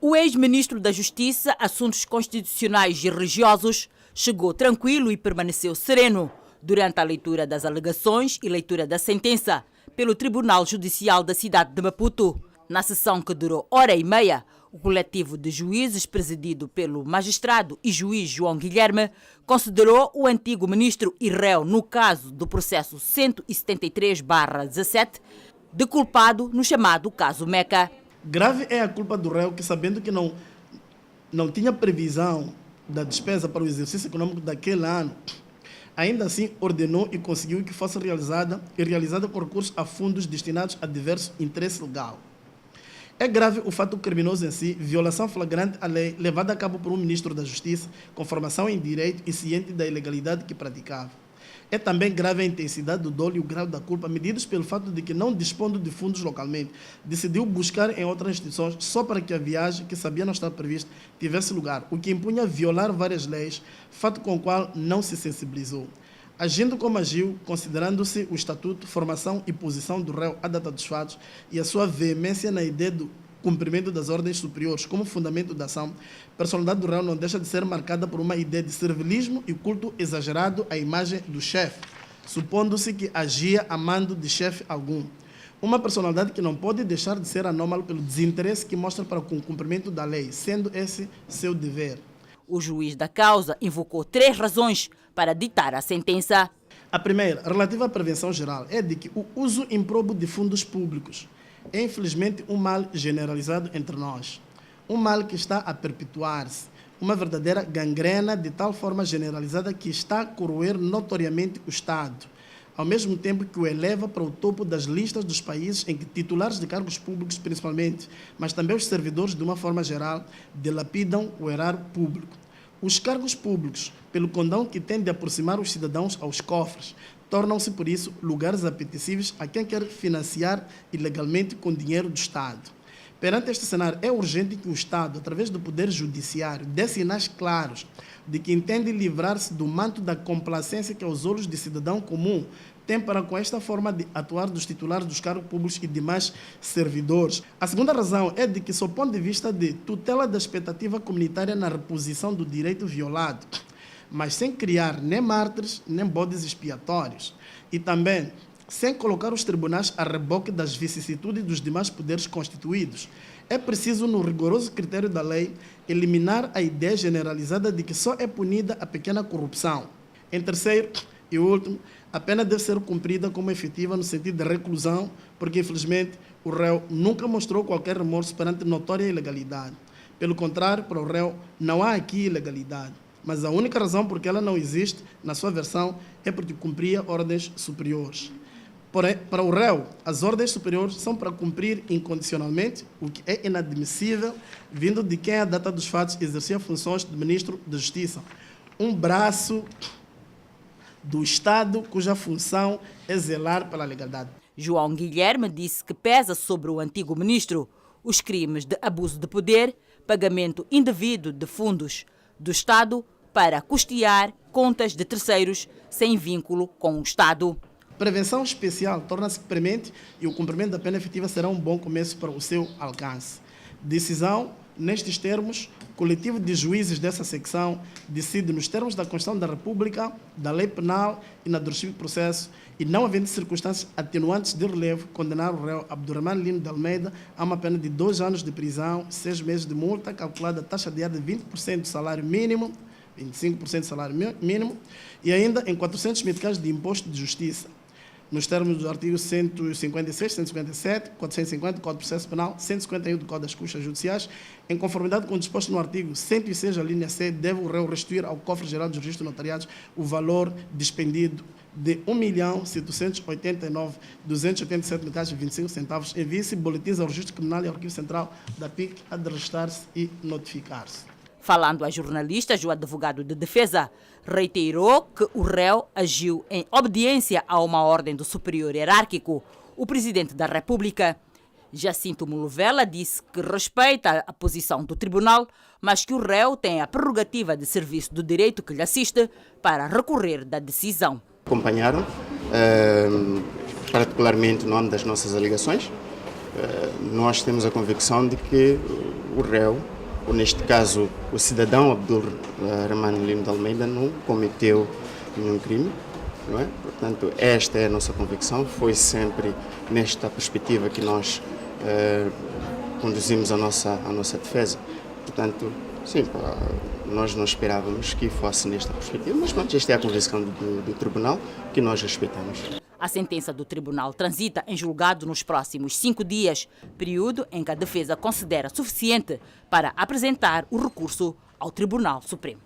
O ex-ministro da Justiça, Assuntos Constitucionais e Religiosos, chegou tranquilo e permaneceu sereno durante a leitura das alegações e leitura da sentença pelo Tribunal Judicial da cidade de Maputo. Na sessão que durou hora e meia, o coletivo de juízes, presidido pelo magistrado e juiz João Guilherme, considerou o antigo ministro e réu no caso do processo 173/17 de culpado no chamado caso Meca. Grave é a culpa do réu que, sabendo que não tinha previsão da despesa para o exercício econômico daquele ano, ainda assim ordenou e conseguiu que fosse realizada com recurso a fundos destinados a diversos interesses legais. É grave o fato criminoso em si, violação flagrante à lei levada a cabo por um ministro da Justiça com formação em direito e ciente da ilegalidade que praticava. É também grave a intensidade do dolo e o grau da culpa, medidos pelo fato de que, não dispondo de fundos localmente, decidiu buscar em outras instituições só para que a viagem, que sabia não estar prevista, tivesse lugar, o que impunha violar várias leis, fato com o qual não se sensibilizou. Agindo como agiu, considerando-se o estatuto, formação e posição do réu à data dos fatos e a sua veemência na ideia do cumprimento das ordens superiores como fundamento da ação, a personalidade do réu não deixa de ser marcada por uma ideia de servilismo e culto exagerado à imagem do chefe, supondo-se que agia a mando de chefe algum. Uma personalidade que não pode deixar de ser anômala pelo desinteresse que mostra para com o cumprimento da lei, sendo esse seu dever. O juiz da causa invocou 3 razões para ditar a sentença. A primeira, relativa à prevenção geral, é de que o uso improbo de fundos públicos é, infelizmente, um mal generalizado entre nós. Um mal que está a perpetuar-se, uma verdadeira gangrena de tal forma generalizada que está a corroer notoriamente o Estado, ao mesmo tempo que o eleva para o topo das listas dos países em que titulares de cargos públicos, principalmente, mas também os servidores, de uma forma geral, dilapidam o erário público. Os cargos públicos, pelo condão que tende a aproximar os cidadãos aos cofres, tornam-se, por isso, lugares apetecíveis a quem quer financiar ilegalmente com dinheiro do Estado. Perante este cenário, é urgente que o Estado, através do Poder Judiciário, dê sinais claros de que entende livrar-se do manto da complacência que, aos olhos de cidadão comum, tem para com esta forma de atuar dos titulares dos cargos públicos e demais servidores. A segunda razão é de que, sob o ponto de vista de tutela da expectativa comunitária na reposição do direito violado, mas sem criar nem mártires, nem bodes expiatórios, e também sem colocar os tribunais a reboque das vicissitudes dos demais poderes constituídos, é preciso, no rigoroso critério da lei, eliminar a ideia generalizada de que só é punida a pequena corrupção. Em terceiro e último, a pena deve ser cumprida como efetiva no sentido de reclusão, porque, infelizmente, o réu nunca mostrou qualquer remorso perante notória ilegalidade. Pelo contrário, para o réu, não há aqui ilegalidade. Mas a única razão por que ela não existe, na sua versão, é porque cumpria ordens superiores. Porém, para o réu, as ordens superiores são para cumprir incondicionalmente, o que é inadmissível, vindo de quem, à data dos fatos, exercia funções de ministro da Justiça. Um braço do Estado cuja função é zelar pela legalidade. João Guilherme disse que pesa sobre o antigo ministro os crimes de abuso de poder, pagamento indevido de fundos do Estado para custear contas de terceiros sem vínculo com o Estado. Prevenção especial torna-se premente e o cumprimento da pena efetiva será um bom começo para o seu alcance. Decisão, nestes termos, o coletivo de juízes dessa secção decide nos termos da Constituição da República, da Lei Penal e na do regime de processo, e não havendo circunstâncias atenuantes de relevo, condenar o réu Abdurrahman Lino de Almeida a uma pena de 2 anos de prisão, 6 meses de multa, calculada a taxa diária de 20% do salário mínimo, 25% do salário mínimo, e ainda em 400 meticais de imposto de justiça, nos termos dos artigos 156, 157, 450 do Código de Processo Penal, 151 do Código das Custas Judiciais, em conformidade com o disposto no artigo 106, a linha C, deve o réu restituir ao Cofre Geral dos Registros Notariados o valor despendido de 1.789.287,25 envie-se boletins ao Registro Criminal e ao Arquivo Central da PIC a de registrar-se e notificar-se. Falando a jornalistas, o advogado de defesa reiterou que o réu agiu em obediência a uma ordem do superior hierárquico, o presidente da República. Jacinto Mulovela disse que respeita a posição do tribunal, mas que o réu tem a prerrogativa de serviço do direito que lhe assiste para recorrer da decisão. Acompanharam, particularmente no âmbito das nossas alegações. Nós temos a convicção de que o réu, ou neste caso o cidadão Abdulrahman Lino de Almeida, não cometeu nenhum crime. Não é? Portanto, esta é a nossa convicção, foi sempre nesta perspectiva que nós conduzimos a nossa defesa. Portanto, sim, nós não esperávamos que fosse nesta perspectiva, mas pronto, esta é a convicção do Tribunal, que nós respeitamos. A sentença do Tribunal transita em julgado nos próximos 5 dias, período em que a defesa considera suficiente para apresentar o recurso ao Tribunal Supremo.